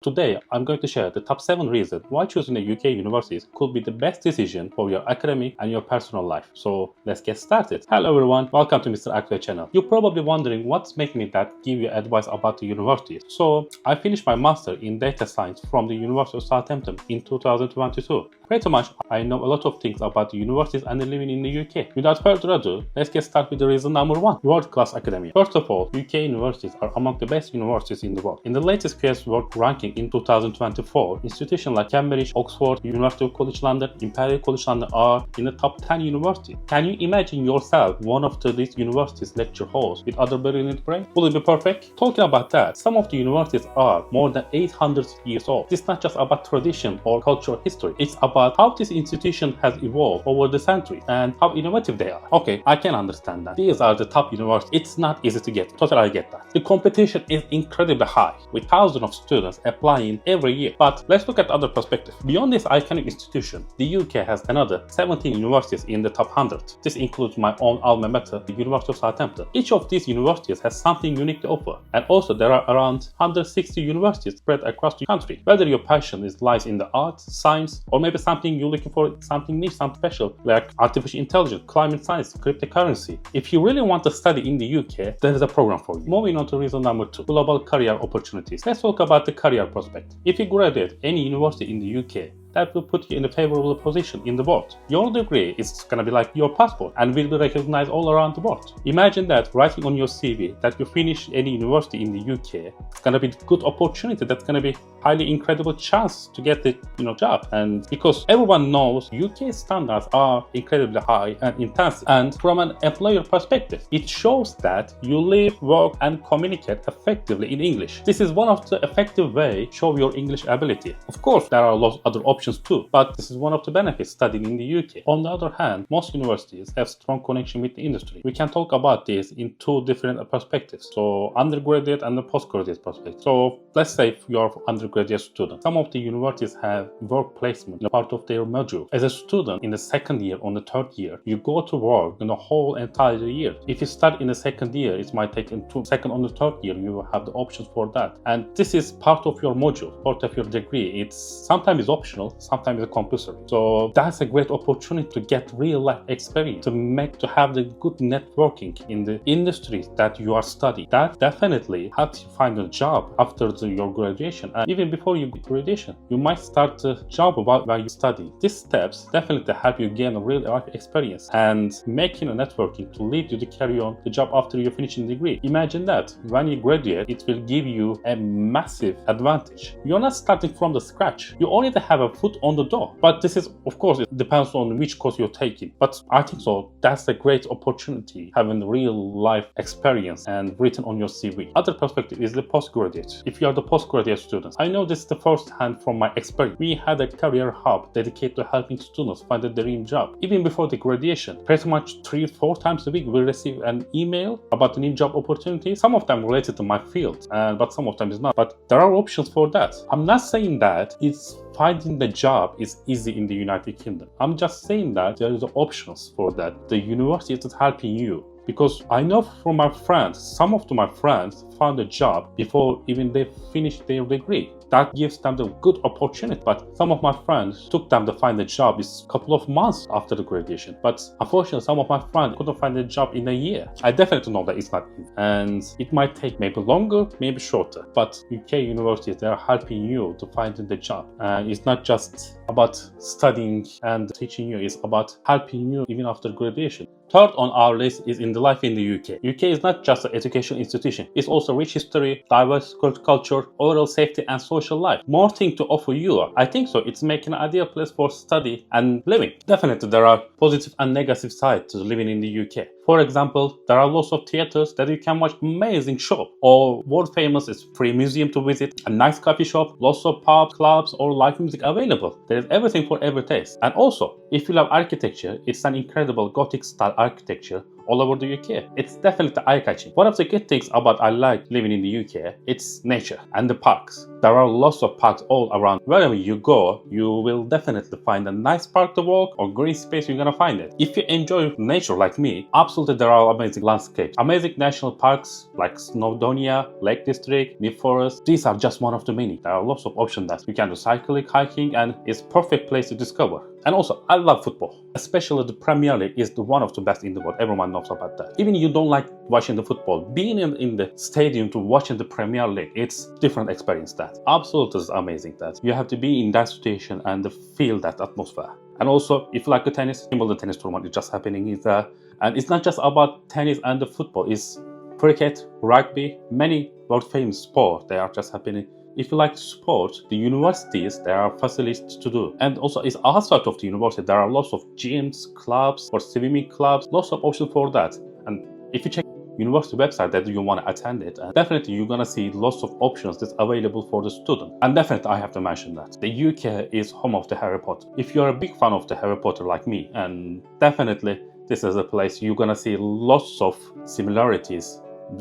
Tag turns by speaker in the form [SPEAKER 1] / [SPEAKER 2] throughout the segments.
[SPEAKER 1] Today, I'm going to share the top 7 reasons why choosing a UK university could be the best decision for your academic and your personal life. So let's get started. Hello everyone, welcome to Mr. Akve channel. You're probably wondering what's making me that give you advice about the university. So I finished my master in data science from the University of Southampton in 2022. Pretty much, I know a lot of things about the universities and living in the UK. Without further ado, let's get started with the reason number 1, world-class academia. First of all, UK universities are among the best universities in the world. In the latest QS World ranking in 2024, institutions like Cambridge, Oxford, University College London, Imperial College London are in the top 10 universities. Can you imagine yourself one of these universities lecture halls with other brilliant brains? Will it be perfect? Talking about that, some of the universities are more than 800 years old. It's not just about tradition or cultural history. It's about how this institution has evolved over the centuries and how innovative they are. Okay, I can understand that. These are the top universities. It's not easy to get. Totally I get that. The competition is incredibly high with thousands of students applying every year. But let's look at other perspectives. Beyond this iconic institution, the UK has another 17 universities in the top 100. This includes my own alma mater, the University of Southampton. Each of these universities has something unique to offer. And also there are around 160 universities spread across the country. Whether your passion lies in the arts, science, or maybe something you're looking for, something niche, something special, like artificial intelligence, climate science, cryptocurrency. If you really want to study in the UK, there is a program for you. Moving on to reason number 2, global career opportunities. Let's talk about the career prospect. If you graduate any university in the UK, that will put you in a favorable position in the world. Your degree is gonna be like your passport and will be recognized all around the world. Imagine that writing on your CV that you finish any university in the UK. It's gonna be a good opportunity. That's gonna be highly incredible chance to get the job. And because everyone knows UK standards are incredibly high and intense, and from an employer perspective, it shows that you live, work, and communicate effectively in English. This is one of the effective ways to show your English ability. Of course, there are lots of other options too, but this is one of the benefits studying in the UK. On the other hand, most universities have strong connection with the industry. We can talk about this in two different perspectives. So undergraduate and the postgraduate perspective. So let's say if you are an undergraduate student, some of the universities have work placement as part of their module. As a student in the second year or the third year, you go to work in the whole entire year. If you start in the second year, it might take into second or the third year, you have the options for that. And this is part of your module, part of your degree. It's sometimes optional, sometimes it's compulsory. So that's a great opportunity to get real life experience, to have the good networking in the industries that you are studying. That definitely helps you find a job after your graduation. And even before your graduation, you might start a job while you study. These steps definitely help you gain a real life experience and making a networking to lead you to carry on the job after you finish the degree. Imagine that when you graduate, it will give you a massive advantage. You're not starting from the scratch. You already have a foot on the door. But this is, of course, it depends on which course you're taking. But I think so that's a great opportunity, having real life experience and written on your CV. Other perspective is the postgraduate. If you are the postgraduate students, I know this is the first hand from my experience. We had a career hub dedicated to helping students find a dream job. Even before the graduation, pretty much 3-4 times a week, we receive an email about the new job opportunities. Some of them related to my field, but some of them is not. But there are options for that. I'm not saying that it's finding the job is easy in the United Kingdom. I'm just saying that there is options for that. The university is helping you. Because I know from my friends, some of my friends found a job before even they finished their degree. That gives them the good opportunity. But some of my friends took them to find a job is a couple of months after the graduation. But unfortunately, some of my friends couldn't find a job in a year. I definitely know that it's not easy. And it might take maybe longer, maybe shorter. But UK universities, they are helping you to find the job. And it's not just about studying and teaching you, it's about helping you even after graduation. Third on our list is in the life in the UK. UK is not just an educational institution. It's also rich history, diverse culture, oral safety, and social life. More things to offer you. I think so. It's making an ideal place for study and living. Definitely, there are positive and negative sides to living in the UK. For example, there are lots of theaters that you can watch amazing show, or world famous is free museum to visit, a nice coffee shop, lots of pubs, clubs, or live music available. There is everything for every taste. And also, if you love architecture, it's an incredible Gothic style architecture all over the UK. It's definitely eye-catching. One of the good things about I like living in the UK, it's nature and the parks. There are lots of parks all around. Wherever you go, you will definitely find a nice park to walk or green space, you're gonna find it. If you enjoy nature like me, absolutely there are amazing landscapes. Amazing national parks like Snowdonia, Lake District, New Forest. These are just one of the many. There are lots of options that you can do cycling, hiking, and it's perfect place to discover. And also, I love football. Especially the Premier League is one of the best in the world. Everyone knows about that. Even if you don't like watching the football, being in the stadium to watching the Premier League, it's different experience. That absolutely is amazing. That you have to be in that situation and feel that atmosphere. And also, if you like the tennis, Wimbledon tennis tournament is just happening is there. And it's not just about tennis and the football. It's cricket, rugby, many world famous sports. They are just happening. If you like sport, the universities, there are facilities to do. And also, it's outside of the university, there are lots of gyms, clubs, or swimming clubs, lots of options for that. And if you check university website that you want to attend it, and definitely you're gonna see lots of options that's available for the student. And definitely I have to mention that the UK is home of the Harry Potter. If you're a big fan of the Harry Potter like me, and definitely this is a place you're gonna see lots of similarities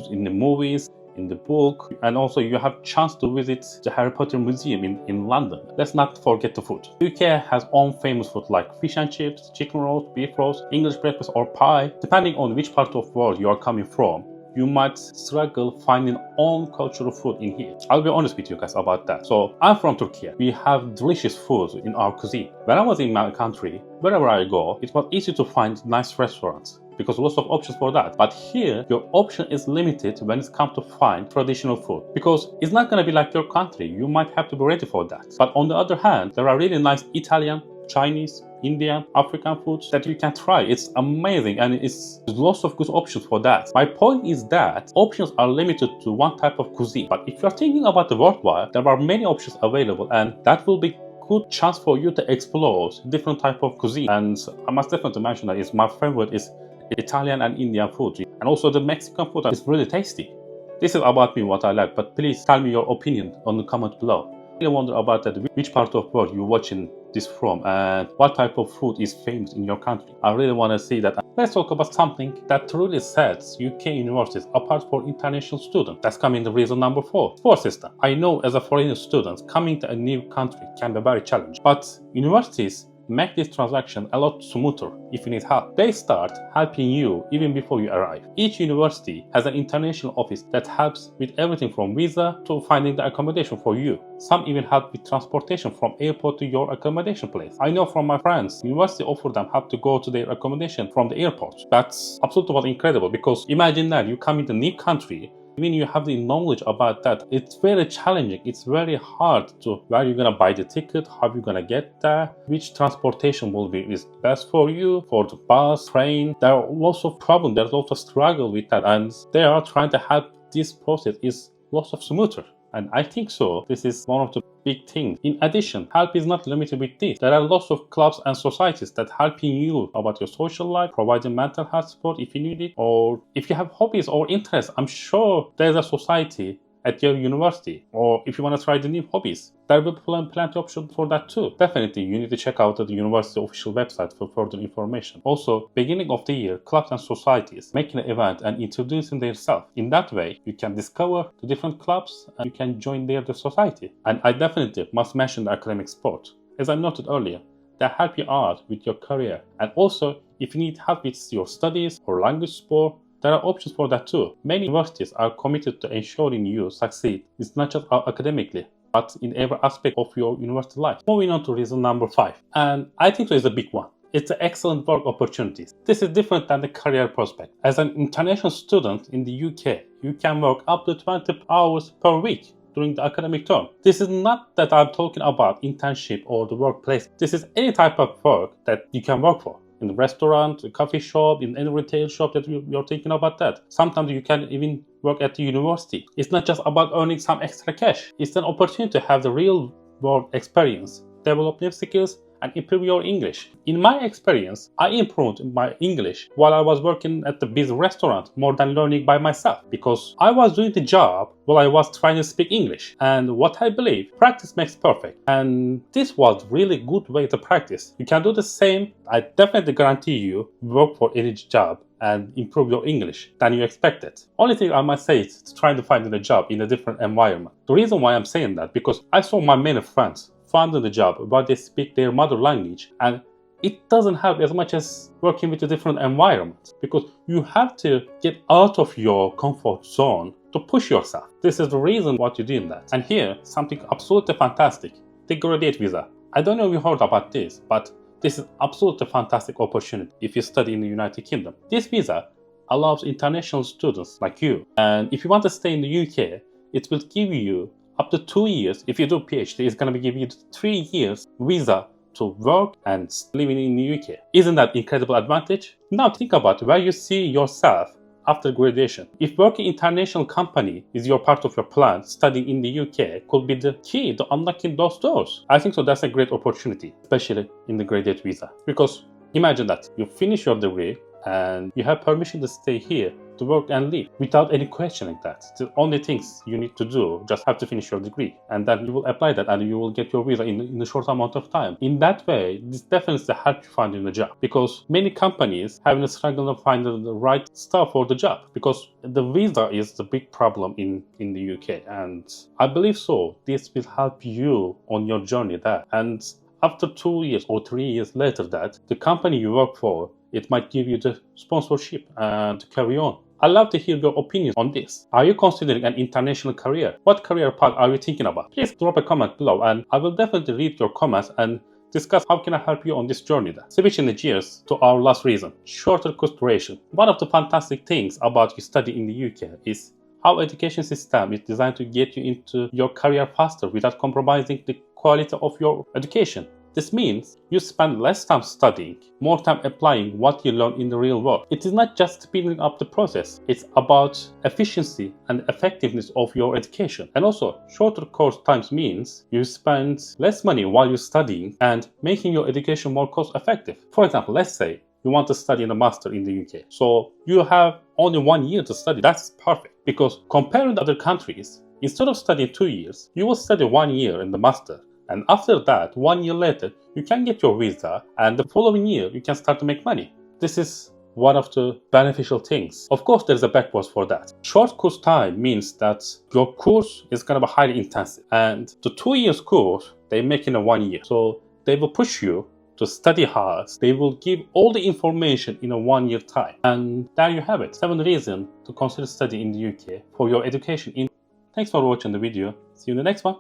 [SPEAKER 1] in the movies, in the book, and also you have chance to visit the Harry Potter Museum in London. Let's not forget the food. UK has own famous food like fish and chips, chicken roast, beef roast, English breakfast or pie. Depending on which part of the world you are coming from, you might struggle finding own cultural food in here. I'll be honest with you guys about that. So I'm from Turkey. We have delicious food in our cuisine. When I was in my country, wherever I go, it was easy to find nice restaurants, because lots of options for that. But here, your option is limited when it comes to find traditional food, because it's not gonna be like your country. You might have to be ready for that. But on the other hand, there are really nice Italian, Chinese, Indian, African foods that you can try. It's amazing, and it's lots of good options for that. My point is that options are limited to one type of cuisine. But if you're thinking about the worldwide, there are many options available, and that will be good chance for you to explore different type of cuisine. And I must definitely mention that my favorite is Italian and Indian food, and also the Mexican food is really tasty. This is about me, what I like, but please tell me your opinion on the comment below. I really wonder about that, which part of the world you're watching this from, and what type of food is famous in your country. I really want to see that. Let's talk about something that truly sets UK universities apart for international students. That's coming to reason number 4, support system. I know as a foreign student, coming to a new country can be very challenging, but universities make this transaction a lot smoother if you need help. They start helping you even before you arrive. Each university has an international office that helps with everything from visa to finding the accommodation for you. Some even help with transportation from airport to your accommodation place. I know from my friends, university offer them help to go to their accommodation from the airport. That's absolutely was incredible, because imagine that you come in a new country. When you have the knowledge about that, it's very challenging. It's very hard to where you're gonna buy the ticket, how you're gonna get there, which transportation will be is best for you, for the bus, train. There are lots of problems. There's lots of struggle with that, and they are trying to help this process is lots of smoother. And I think so. This is one of the big things. In addition, help is not limited with this. There are lots of clubs and societies that helping you about your social life, providing mental health support if you need it, or if you have hobbies or interests. I'm sure there's a society at your university, or if you want to try the new hobbies, there will be plenty of options for that too. Definitely, you need to check out the university official website for further information. Also, beginning of the year, clubs and societies making an event and introducing themselves. In that way, you can discover the different clubs and you can join the society. And I definitely must mention the academic support. As I noted earlier, they help you out with your career. And also, if you need help with your studies or language support, there are options for that too. Many universities are committed to ensuring you succeed. It's not just academically, but in every aspect of your university life. Moving on to reason number 5, and I think it's a big one. It's the excellent work opportunities. This is different than the career prospect. As an international student in the UK, you can work up to 20 hours per week during the academic term. This is not that I'm talking about internship or the workplace. This is any type of work that you can work for. In the restaurant, a coffee shop, in any retail shop that you're thinking about that. Sometimes you can even work at the university. It's not just about earning some extra cash. It's an opportunity to have the real world experience, develop new skills, and improve your English. In my experience, I improved my English while I was working at the busy restaurant more than learning by myself, because I was doing the job while I was trying to speak English. And what I believe, practice makes perfect. And this was really good way to practice. You can do the same. I definitely guarantee you work for any job. and improve your English than you expected. Only thing I must say is trying to find a job in a different environment. The reason why I'm saying that, because I saw my many friends finding a job where they speak their mother language, and it doesn't help as much as working with a different environment, because you have to get out of your comfort zone to push yourself. This is the reason what you're doing that. And here, something absolutely fantastic, the graduate visa. I don't know if you heard about this, but this is absolutely fantastic opportunity if you study in the United Kingdom. This visa allows international students like you, and if you want to stay in the UK, it will give you up to 2 years. If you do PhD, it's going to give you 3 years visa to work and living in the UK. Isn't that incredible advantage? Now think about where you see yourself after graduation. If working international company is your part of your plan, studying in the UK could be the key to unlocking those doors. I think so that's a great opportunity, especially in the graduate visa. Because imagine that you finish your degree and you have permission to stay here to work and live without any questioning that. The only things you need to do, just have to finish your degree, and then you will apply that and you will get your visa in a short amount of time. In that way, this definitely helps you finding a job, because many companies having a struggle to find the right staff for the job, because the visa is the big problem in the UK. And I believe so this will help you on your journey there. And after 2 years or 3 years later, that the company you work for, it might give you the sponsorship and to carry on. I'd love to hear your opinion on this. Are you considering an international career? What career path are you thinking about? Please drop a comment below, and I will definitely read your comments and discuss how can I help you on this journey. Switching the gears to our last reason, shorter course duration. One of the fantastic things about you study in the UK is how education system is designed to get you into your career faster without compromising the quality of your education. This means you spend less time studying, more time applying what you learn in the real world. It is not just speeding up the process, it's about efficiency and effectiveness of your education. And also, shorter course times means you spend less money while you're studying and making your education more cost effective. For example, let's say you want to study in a master in the UK. So you have only 1 year to study. That's perfect, because comparing to other countries, instead of studying 2 years, you will study 1 year in the master. And after that, 1 year later, you can get your visa, and the following year, you can start to make money. This is one of the beneficial things. Of course, there's a backwards for that. Short course time means that your course is going to be highly intensive. And the 2 years course, they make in a 1 year. So they will push you to study hard. They will give all the information in a 1 year time. And there you have it. 7 reasons to consider studying in the UK for your education. Thanks for watching the video. See you in the next one.